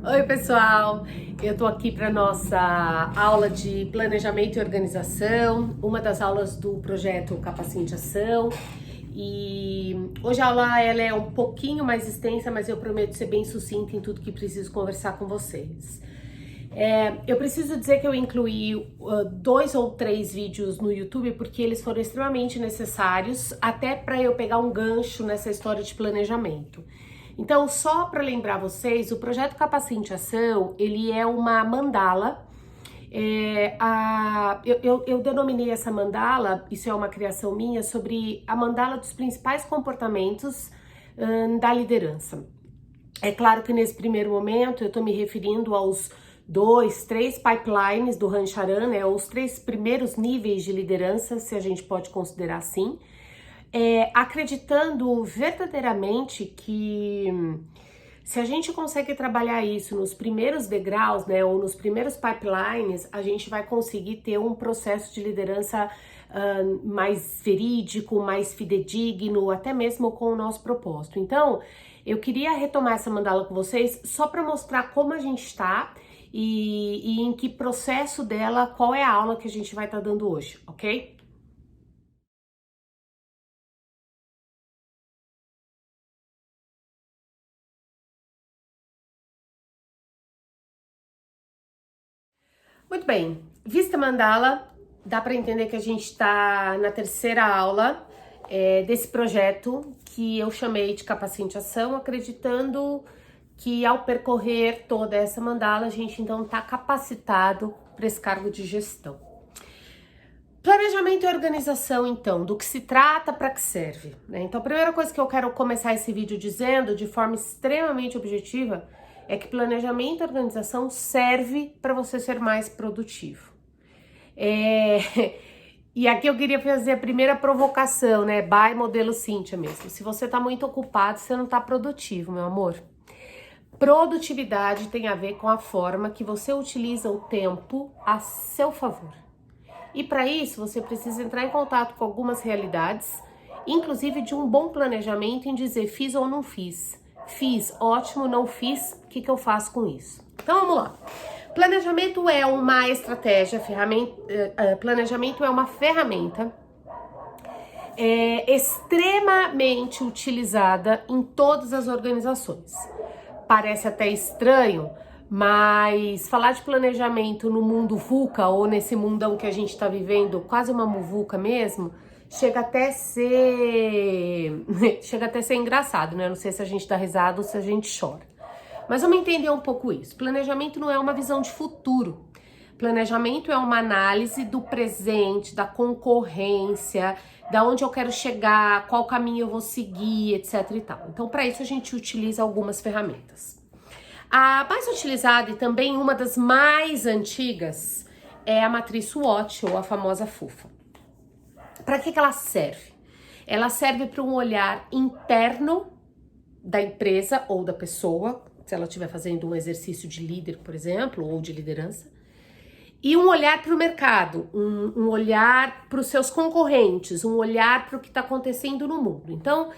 Oi, pessoal! Eu tô aqui para nossa aula de planejamento e organização, uma das aulas do projeto Capacite Ação. E hoje a aula ela é um pouquinho mais extensa, mas eu prometo ser bem sucinta em tudo que preciso conversar com vocês. Eu preciso dizer que eu incluí 2 ou 3 vídeos no YouTube porque eles foram extremamente necessários, até para eu pegar um gancho nessa história de planejamento. Então, só para lembrar vocês, o projeto Capacite Ação, ele é uma mandala. Eu denominei essa mandala, isso é uma criação minha, sobre a mandala dos principais comportamentos da liderança. É claro que nesse primeiro momento eu estou me referindo aos 2, 3 pipelines do Rancharan, né, os 3 primeiros níveis de liderança, se a gente pode considerar assim, acreditando verdadeiramente que se a gente consegue trabalhar isso nos primeiros degraus, né, ou nos primeiros pipelines, a gente vai conseguir ter um processo de liderança mais verídico, mais fidedigno, até mesmo com o nosso propósito. Então, eu queria retomar essa mandala com vocês só para mostrar como a gente está e em que processo dela, qual é a aula que a gente vai estar dando hoje, ok? Muito bem, vista a mandala, dá para entender que a gente está na terceira aula desse projeto que eu chamei de Capacite Ação, acreditando que ao percorrer toda essa mandala, a gente então está capacitado para esse cargo de gestão. Planejamento e organização, então, do que se trata, para que serve, né? Então, a primeira coisa que eu quero começar esse vídeo dizendo, de forma extremamente objetiva, é que planejamento e organização serve para você ser mais produtivo. E aqui eu queria fazer a primeira provocação, né? By modelo Cíntia mesmo. Se você tá muito ocupado, você não tá produtivo, meu amor. Produtividade tem a ver com a forma que você utiliza o tempo a seu favor. E para isso, você precisa entrar em contato com algumas realidades, inclusive de um bom planejamento em dizer fiz ou não fiz. Fiz, ótimo, não fiz, o que eu faço com isso? Então vamos lá. Planejamento é uma estratégia, planejamento é uma ferramenta extremamente utilizada em todas as organizações. Parece até estranho, mas falar de planejamento no mundo VUCA ou nesse mundão que a gente está vivendo, quase uma muvuca mesmo, chega até ser engraçado, né? Não sei se a gente dá risada ou se a gente chora. Mas vamos entender um pouco isso. Planejamento não é uma visão de futuro. Planejamento é uma análise do presente, da concorrência, da onde eu quero chegar, qual caminho eu vou seguir, etc e tal. Então, para isso a gente utiliza algumas ferramentas. A mais utilizada e também uma das mais antigas é a matriz SWOT, ou a famosa FUFA. Para que ela serve? Ela serve para um olhar interno da empresa ou da pessoa, se ela estiver fazendo um exercício de líder, por exemplo, ou de liderança, e um olhar para o mercado, um olhar para os seus concorrentes, um olhar para o que está acontecendo no mundo. Então,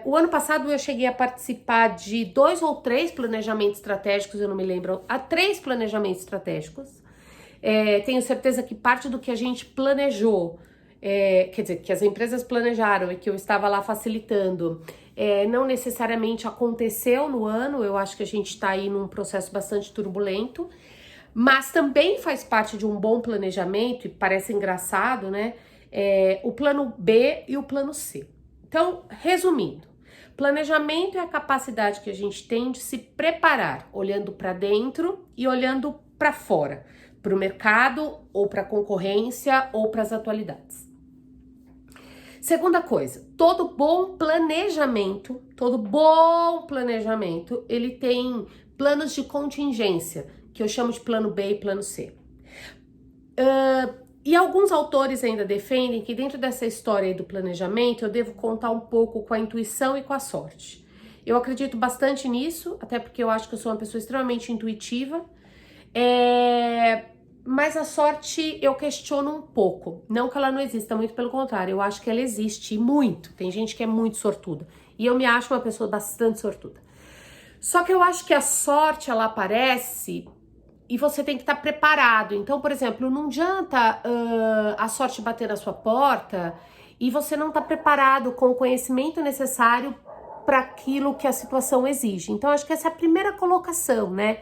o ano passado eu cheguei a participar de 2 ou 3 planejamentos estratégicos, eu não me lembro, a 3 planejamentos estratégicos. Tenho certeza que parte do que a gente planejou, quer dizer, que as empresas planejaram e que eu estava lá facilitando, não necessariamente aconteceu no ano. Eu acho que a gente está aí num processo bastante turbulento, mas também faz parte de um bom planejamento, e parece engraçado, né? O plano B e o plano C. Então, resumindo, planejamento é a capacidade que a gente tem de se preparar, olhando para dentro e olhando para fora, para o mercado, ou para a concorrência, ou para as atualidades. Segunda coisa, todo bom planejamento, ele tem planos de contingência, que eu chamo de plano B e plano C. E alguns autores ainda defendem que dentro dessa história aí do planejamento eu devo contar um pouco com a intuição e com a sorte. Eu acredito bastante nisso, até porque eu acho que eu sou uma pessoa extremamente intuitiva, mas a sorte eu questiono um pouco. Não que ela não exista, muito pelo contrário, eu acho que ela existe muito. Tem gente que é muito sortuda e eu me acho uma pessoa bastante sortuda. Só que eu acho que a sorte, ela aparece e você tem que estar preparado. Então, por exemplo, não adianta a sorte bater na sua porta e você não tá preparado com o conhecimento necessário para aquilo que a situação exige. Então, acho que essa é a primeira colocação, né?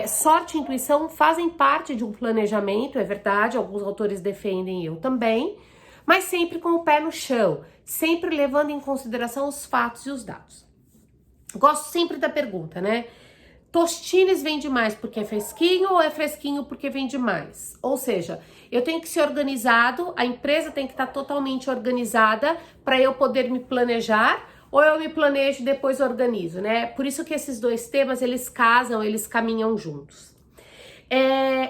Sorte e intuição fazem parte de um planejamento, é verdade, alguns autores defendem, eu também, mas sempre com o pé no chão, sempre levando em consideração os fatos e os dados. Gosto sempre da pergunta, né? Tostines vende mais porque é fresquinho ou é fresquinho porque vende mais? Ou seja, eu tenho que ser organizado, a empresa tem que estar totalmente organizada para eu poder me planejar, ou eu me planejo e depois organizo, né? Por isso que esses dois temas, eles casam, eles caminham juntos.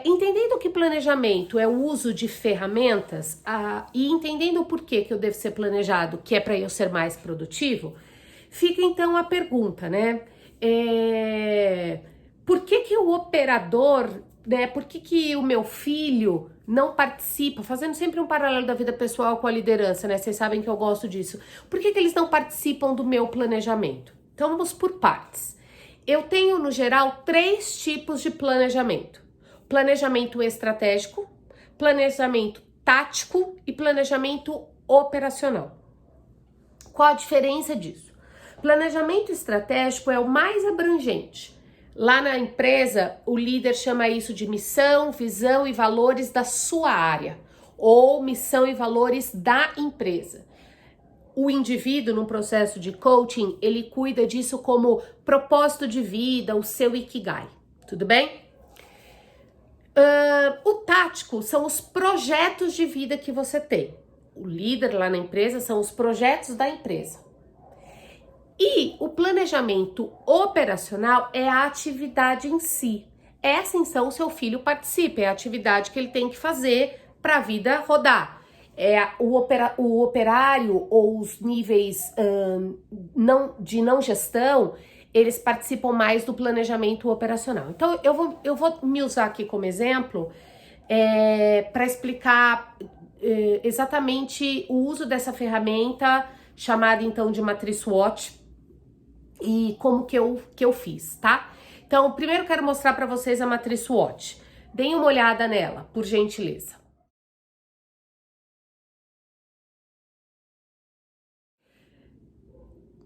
Entendendo que planejamento é o uso de ferramentas e entendendo o porquê que eu devo ser planejado, que é para eu ser mais produtivo, fica então a pergunta, né? Por que o operador, né? Por que o meu filho não participa? Fazendo sempre um paralelo da vida pessoal com a liderança, né? Vocês sabem que eu gosto disso. Por que eles não participam do meu planejamento? Então vamos por partes. Eu tenho, no geral, 3 tipos de planejamento: planejamento estratégico, planejamento tático e planejamento operacional. Qual a diferença disso? Planejamento estratégico é o mais abrangente. Lá na empresa, o líder chama isso de missão, visão e valores da sua área, ou missão e valores da empresa. O indivíduo, num processo de coaching, ele cuida disso como propósito de vida, o seu ikigai. Tudo bem? O tático são os projetos de vida que você tem. O líder lá na empresa são os projetos da empresa. E o planejamento operacional é a atividade em si. Essa, então, o seu filho participa, é a atividade que ele tem que fazer para a vida rodar. O operário ou os níveis de não gestão, eles participam mais do planejamento operacional. Então, eu vou me usar aqui como exemplo para explicar exatamente o uso dessa ferramenta, chamada então de matriz SWOT, e como que eu fiz, tá? Então, primeiro quero mostrar para vocês a matriz SWOT. Deem uma olhada nela, por gentileza.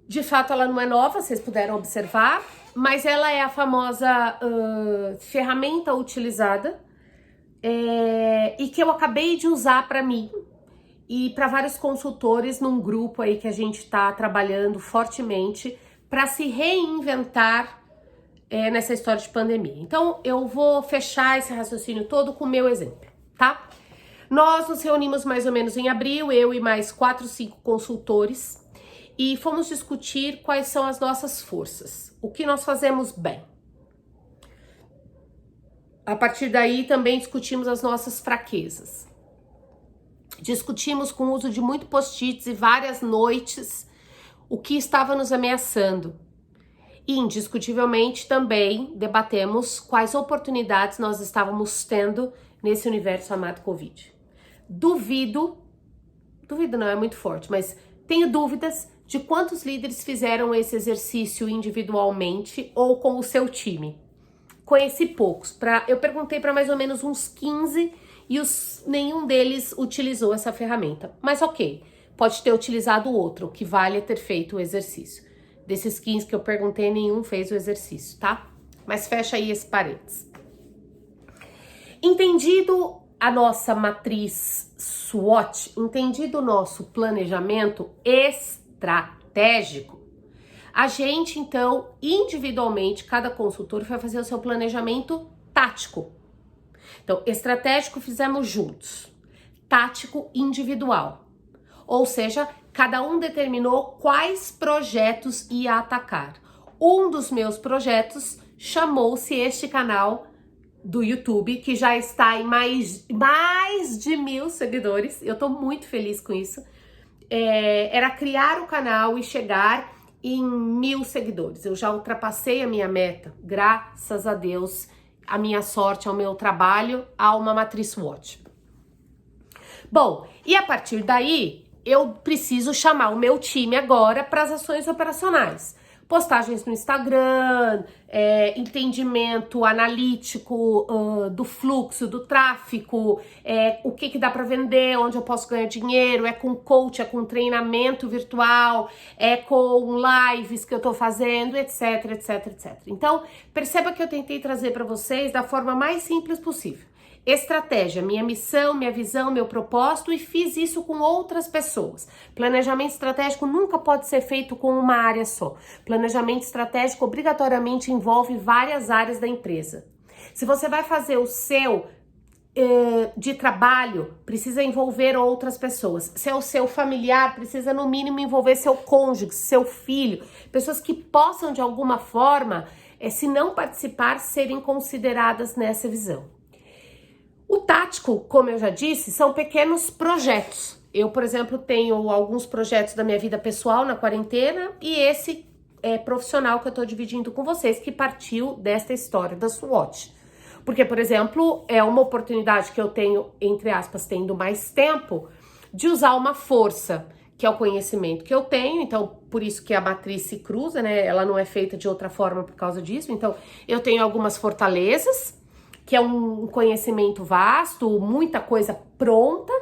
De fato, ela não é nova, vocês puderam observar, mas ela é a famosa ferramenta utilizada e que eu acabei de usar para mim e para vários consultores num grupo aí que a gente está trabalhando fortemente para se reinventar nessa história de pandemia. Então, eu vou fechar esse raciocínio todo com o meu exemplo, tá? Nós nos reunimos mais ou menos em abril, eu e mais 4, 5 consultores, e fomos discutir quais são as nossas forças, o que nós fazemos bem. A partir daí, também discutimos as nossas fraquezas. Discutimos com o uso de muito post-its e várias noites o que estava nos ameaçando. E, indiscutivelmente, também debatemos quais oportunidades nós estávamos tendo nesse universo chamado Covid. Duvido não é muito forte, mas tenho dúvidas de quantos líderes fizeram esse exercício individualmente ou com o seu time. Conheci poucos. Eu perguntei para mais ou menos uns 15 e nenhum deles utilizou essa ferramenta. Mas ok, pode ter utilizado outro, o que vale é ter feito o exercício. Desses 15 que eu perguntei, nenhum fez o exercício, tá? Mas fecha aí esse parênteses. Entendido a nossa matriz SWOT, entendido o nosso planejamento estratégico, a gente, então, individualmente, cada consultor vai fazer o seu planejamento tático. Então, estratégico fizemos juntos, tático individual. Ou seja, cada um determinou quais projetos ia atacar. Um dos meus projetos chamou-se este canal do YouTube, que já está em mais de 1.000 seguidores. Eu tô muito feliz com isso. Era criar o canal e chegar em 1.000 seguidores. Eu já ultrapassei a minha meta, graças a Deus, a minha sorte, ao meu trabalho, a uma matriz SWOT. Bom, e a partir daí, eu preciso chamar o meu time agora para as ações operacionais. Postagens no Instagram, entendimento analítico do fluxo, do tráfego, o que dá para vender, onde eu posso ganhar dinheiro, é com coach, é com treinamento virtual, é com lives que eu tô fazendo, etc, etc, etc. Então, perceba que eu tentei trazer para vocês da forma mais simples possível. Estratégia, minha missão, minha visão, meu propósito, e fiz isso com outras pessoas. Planejamento estratégico nunca pode ser feito com uma área só. Planejamento estratégico obrigatoriamente envolve várias áreas da empresa. Se você vai fazer o seu de trabalho, precisa envolver outras pessoas. Se é o seu familiar, precisa no mínimo envolver seu cônjuge, seu filho, pessoas que possam de alguma forma, se não participar, serem consideradas nessa visão. O tático, como eu já disse, são pequenos projetos. Eu, por exemplo, tenho alguns projetos da minha vida pessoal na quarentena e esse profissional que eu tô dividindo com vocês, que partiu desta história da SWOT. Porque, por exemplo, é uma oportunidade que eu tenho, entre aspas, tendo mais tempo, de usar uma força, que é o conhecimento que eu tenho, então por isso que a matriz se cruza, né? Ela não é feita de outra forma por causa disso. Então, eu tenho algumas fortalezas, que é um conhecimento vasto, muita coisa pronta.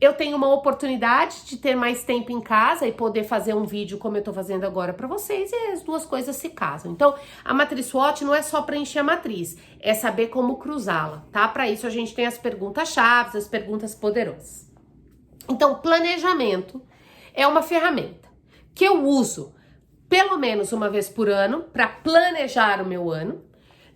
Eu tenho uma oportunidade de ter mais tempo em casa e poder fazer um vídeo como eu tô fazendo agora para vocês, e as duas coisas se casam. Então, a matriz SWOT não é só preencher a matriz, é saber como cruzá-la, tá? Para isso a gente tem as perguntas-chave, as perguntas poderosas. Então, planejamento é uma ferramenta que eu uso pelo menos uma vez por ano para planejar o meu ano.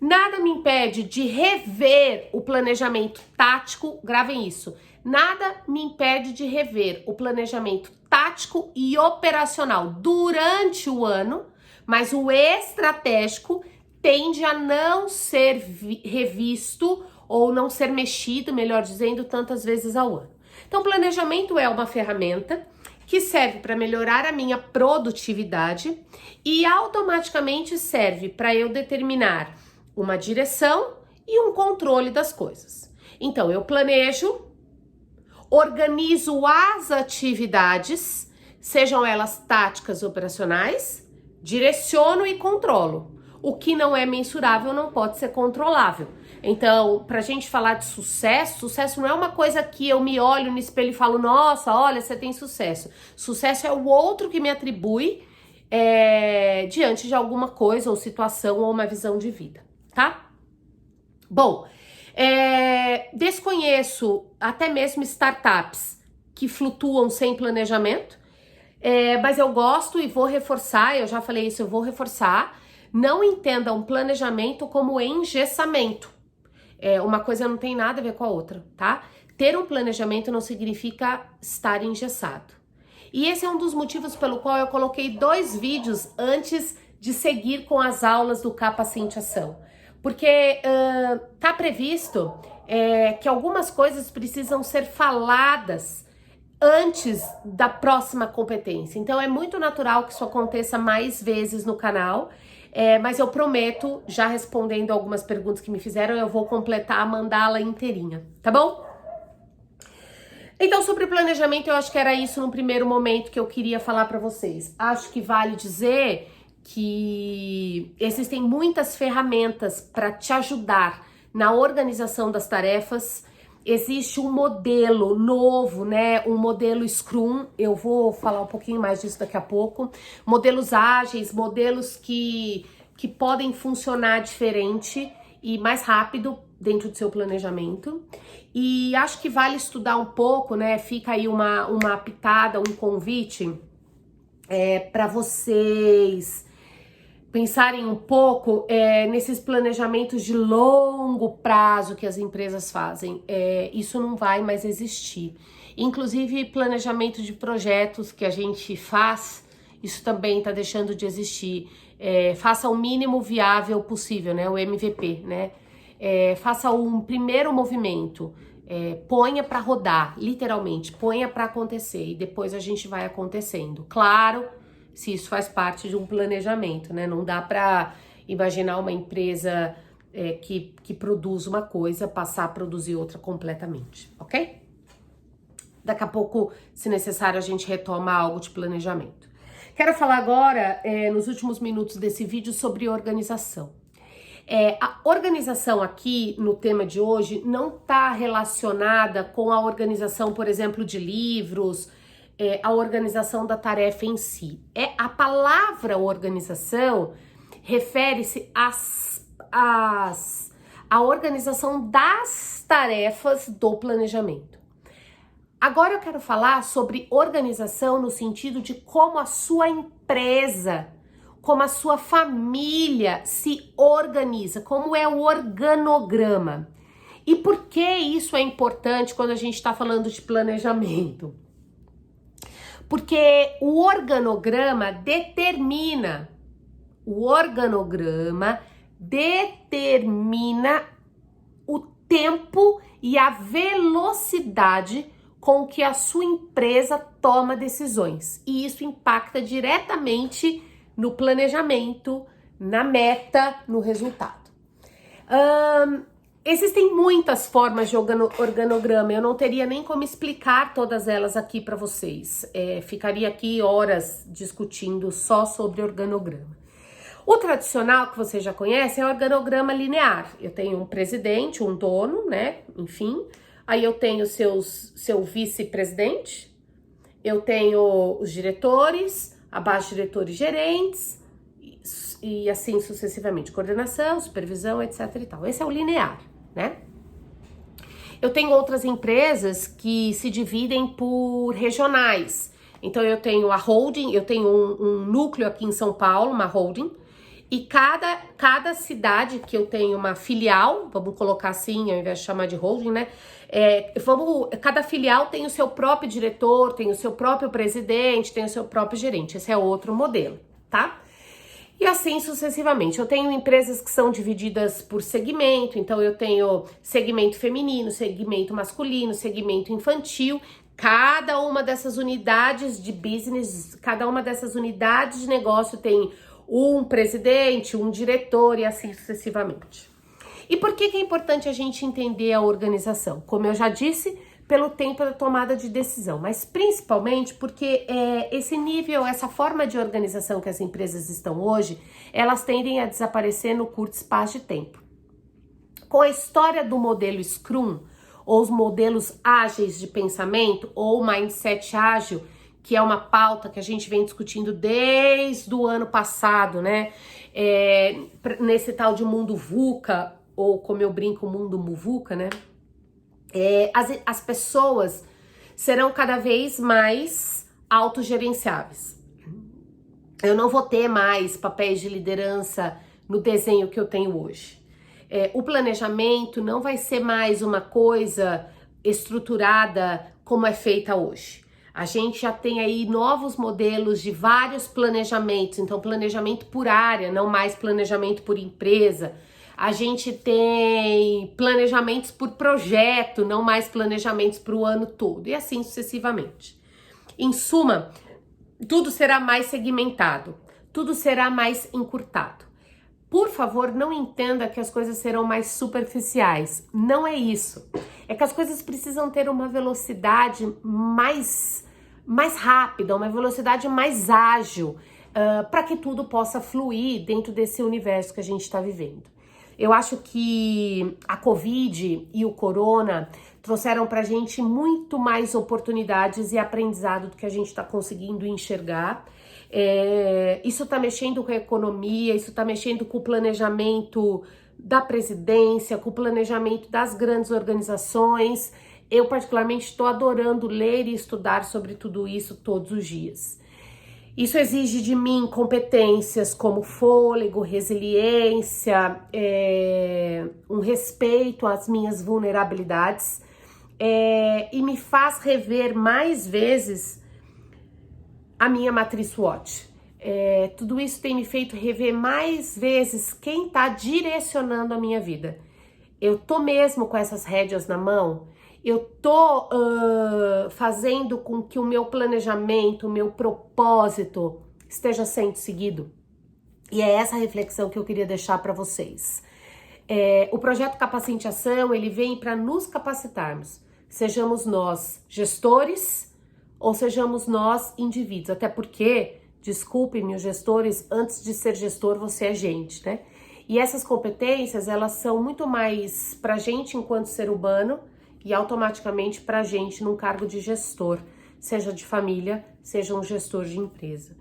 Nada me impede de rever o planejamento tático, gravem isso. Nada me impede de rever o planejamento tático e operacional durante o ano, mas o estratégico tende a não ser revisto ou não ser mexido, melhor dizendo, tantas vezes ao ano. Então, planejamento é uma ferramenta que serve para melhorar a minha produtividade e automaticamente serve para eu determinar uma direção e um controle das coisas. Então, eu planejo, organizo as atividades, sejam elas táticas operacionais, direciono e controlo. O que não é mensurável não pode ser controlável. Então, pra gente falar de sucesso, sucesso não é uma coisa que eu me olho no espelho e falo, nossa, olha, você tem sucesso. Sucesso é o outro que me atribui diante de alguma coisa ou situação ou uma visão de vida. Tá? Bom, desconheço até mesmo startups que flutuam sem planejamento, mas eu gosto e vou reforçar, eu já falei isso, eu vou reforçar, não entendam planejamento como engessamento. Uma coisa não tem nada a ver com a outra, tá? Ter um planejamento não significa estar engessado. E esse é um dos motivos pelo qual eu coloquei 2 vídeos antes de seguir com as aulas do Capacitação. Porque tá previsto que algumas coisas precisam ser faladas antes da próxima competência. Então é muito natural que isso aconteça mais vezes no canal, mas eu prometo, já respondendo algumas perguntas que me fizeram, eu vou completar a mandala inteirinha, tá bom? Então, sobre planejamento, eu acho que era isso no primeiro momento que eu queria falar para vocês. Acho que vale dizer que existem muitas ferramentas para te ajudar na organização das tarefas. Existe um modelo novo, né? Um modelo Scrum. Eu vou falar um pouquinho mais disso daqui a pouco. Modelos ágeis, modelos que podem funcionar diferente e mais rápido dentro do seu planejamento. E acho que vale estudar um pouco, né? Fica aí uma pitada, um convite para vocês pensarem um pouco nesses planejamentos de longo prazo que as empresas fazem. Isso não vai mais existir. Inclusive, planejamento de projetos que a gente faz, isso também está deixando de existir. Faça o mínimo viável possível, né? O MVP, né? Faça um primeiro movimento, ponha para rodar, literalmente, ponha para acontecer e depois a gente vai acontecendo. Claro, se isso faz parte de um planejamento, né? Não dá para imaginar uma empresa que produz uma coisa passar a produzir outra completamente, ok? Daqui a pouco, se necessário, a gente retoma algo de planejamento. Quero falar agora, nos últimos minutos desse vídeo, sobre organização. A organização aqui, no tema de hoje, não está relacionada com a organização, por exemplo, de livros, a organização da tarefa em si. A palavra organização refere-se à organização das tarefas do planejamento. Agora eu quero falar sobre organização no sentido de como a sua empresa, como a sua família se organiza, como é o organograma. E por que isso é importante quando a gente está falando de planejamento? Porque o organograma determina o tempo e a velocidade com que a sua empresa toma decisões. E isso impacta diretamente no planejamento, na meta, no resultado. Existem muitas formas de organograma, eu não teria nem como explicar todas elas aqui para vocês. Ficaria aqui horas discutindo só sobre organograma. O tradicional, que você já conhece, é o organograma linear. Eu tenho um presidente, um dono, né? Enfim. Aí eu tenho seu vice-presidente, eu tenho os diretores, abaixo diretores, gerentes, e assim sucessivamente, coordenação, supervisão, etc e tal. Esse é o linear, né? Eu tenho outras empresas que se dividem por regionais. Então eu tenho a holding, eu tenho um núcleo aqui em São Paulo, uma holding, e cada cidade que eu tenho uma filial, vamos colocar assim, ao invés de chamar de holding, né? Cada filial tem o seu próprio diretor, tem o seu próprio presidente, tem o seu próprio gerente. Esse é outro modelo, tá? E assim sucessivamente. Eu tenho empresas que são divididas por segmento, então eu tenho segmento feminino, segmento masculino, segmento infantil. Cada uma dessas unidades de business, cada uma dessas unidades de negócio tem um presidente, um diretor e assim sucessivamente. E por que é importante a gente entender a organização? Como eu já disse, pelo tempo da tomada de decisão, mas principalmente porque esse nível, essa forma de organização que as empresas estão hoje, elas tendem a desaparecer no curto espaço de tempo. Com a história do modelo Scrum, ou os modelos ágeis de pensamento, ou mindset ágil, que é uma pauta que a gente vem discutindo desde o ano passado, né? Nesse tal de mundo VUCA, ou como eu brinco, mundo MUVUCA, né? As pessoas serão cada vez mais autogerenciáveis. Eu não vou ter mais papéis de liderança no desenho que eu tenho hoje. O planejamento não vai ser mais uma coisa estruturada como é feita hoje. A gente já tem aí novos modelos de vários planejamentos, então planejamento por área, não mais planejamento por empresa. A gente tem planejamentos por projeto, não mais planejamentos para o ano todo, e assim sucessivamente. Em suma, tudo será mais segmentado, tudo será mais encurtado. Por favor, não entenda que as coisas serão mais superficiais. Não é isso. É que as coisas precisam ter uma velocidade mais rápida, uma velocidade mais ágil, para que tudo possa fluir dentro desse universo que a gente está vivendo. Eu acho que a Covid e o Corona trouxeram pra gente muito mais oportunidades e aprendizado do que a gente está conseguindo enxergar. Isso tá mexendo com a economia, isso tá mexendo com o planejamento da presidência, com o planejamento das grandes organizações. Eu particularmente estou adorando ler e estudar sobre tudo isso todos os dias. Isso exige de mim competências como fôlego, resiliência, um respeito às minhas vulnerabilidades, e me faz rever mais vezes a minha matriz SWOT. Tudo isso tem me feito rever mais vezes quem está direcionando a minha vida. Eu tô mesmo com essas rédeas na mão? Eu tô fazendo com que o meu planejamento, o meu propósito esteja sendo seguido? E é essa reflexão que eu queria deixar para vocês. O projeto Capacite Ação, ele vem para nos capacitarmos, sejamos nós gestores ou sejamos nós indivíduos, até porque desculpem-me os gestores, antes de ser gestor você é gente, né? E essas competências, elas são muito mais pra gente enquanto ser humano e automaticamente pra gente num cargo de gestor, seja de família, seja um gestor de empresa.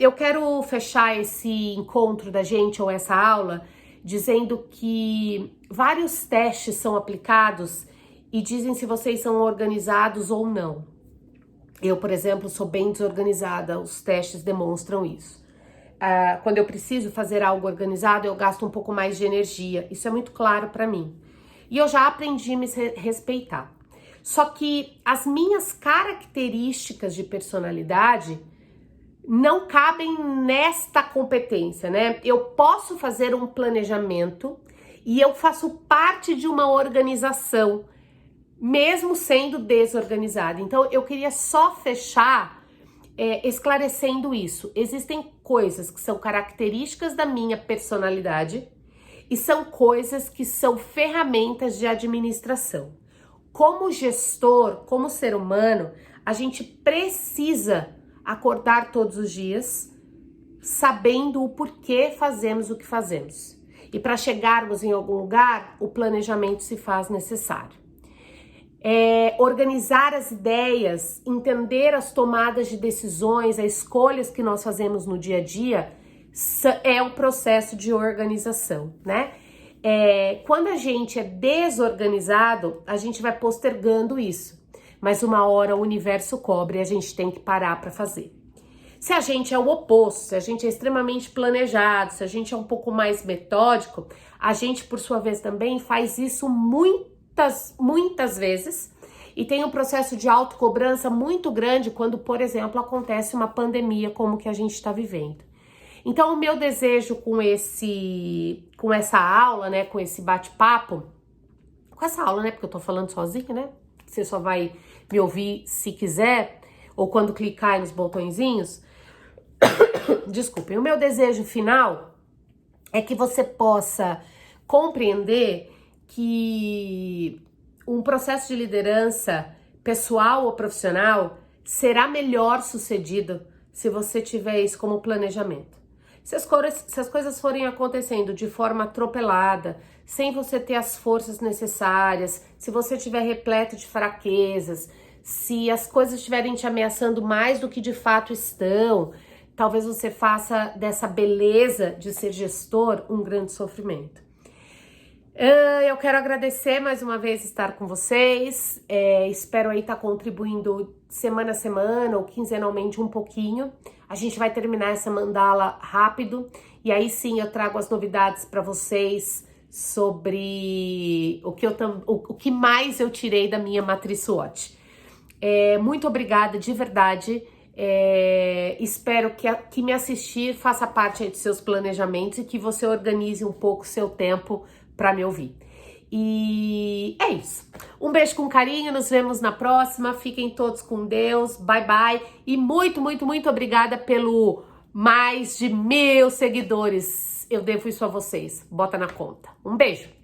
Eu quero fechar esse encontro da gente, ou essa aula, dizendo que vários testes são aplicados e dizem se vocês são organizados ou não. Eu, por exemplo, sou bem desorganizada, os testes demonstram isso. Quando eu preciso fazer algo organizado, eu gasto um pouco mais de energia. Isso é muito claro para mim. E eu já aprendi a me respeitar. Só que as minhas características de personalidade não cabem nesta competência, né? Eu posso fazer um planejamento e eu faço parte de uma organização, mesmo sendo desorganizada. Então, eu queria só fechar esclarecendo isso. Existem coisas que são características da minha personalidade e são coisas que são ferramentas de administração. Como gestor, como ser humano, a gente precisa acordar todos os dias sabendo o porquê fazemos o que fazemos. E para chegarmos em algum lugar, o planejamento se faz necessário. Organizar as ideias, entender as tomadas de decisões, as escolhas que nós fazemos no dia a dia, é um processo de organização, né? Quando a gente é desorganizado, a gente vai postergando isso, mas uma hora o universo cobra e a gente tem que parar para fazer. Se a gente é o oposto, se a gente é extremamente planejado, se a gente é um pouco mais metódico, a gente, por sua vez, também faz isso muitas vezes e tem um processo de autocobrança muito grande quando, por exemplo, acontece uma pandemia como que a gente está vivendo. Então, o meu desejo com essa aula, né, com esse bate-papo, com essa aula, né, porque eu tô falando sozinha, né, você só vai me ouvir se quiser, ou quando clicar aí nos botõezinhos, desculpem, o meu desejo final é que você possa compreender que um processo de liderança pessoal ou profissional será melhor sucedido se você tiver isso como planejamento. Se as coisas forem acontecendo de forma atropelada, sem você ter as forças necessárias, se você estiver repleto de fraquezas, se as coisas estiverem te ameaçando mais do que de fato estão, talvez você faça dessa beleza de ser gestor um grande sofrimento. Eu quero agradecer mais uma vez estar com vocês, espero aí estar contribuindo semana a semana ou quinzenalmente um pouquinho. A gente vai terminar essa mandala rápido e aí sim eu trago as novidades para vocês sobre o que mais eu tirei da minha matriz SWOT. Muito obrigada de verdade, espero que me assistir faça parte aí dos seus planejamentos e que você organize um pouco o seu tempo para me ouvir. E é isso. Um beijo com carinho, nos vemos na próxima. Fiquem todos com Deus. Bye, bye. E muito, muito, muito obrigada pelo mais de 1000 seguidores. Eu devo isso a vocês. Bota na conta. Um beijo.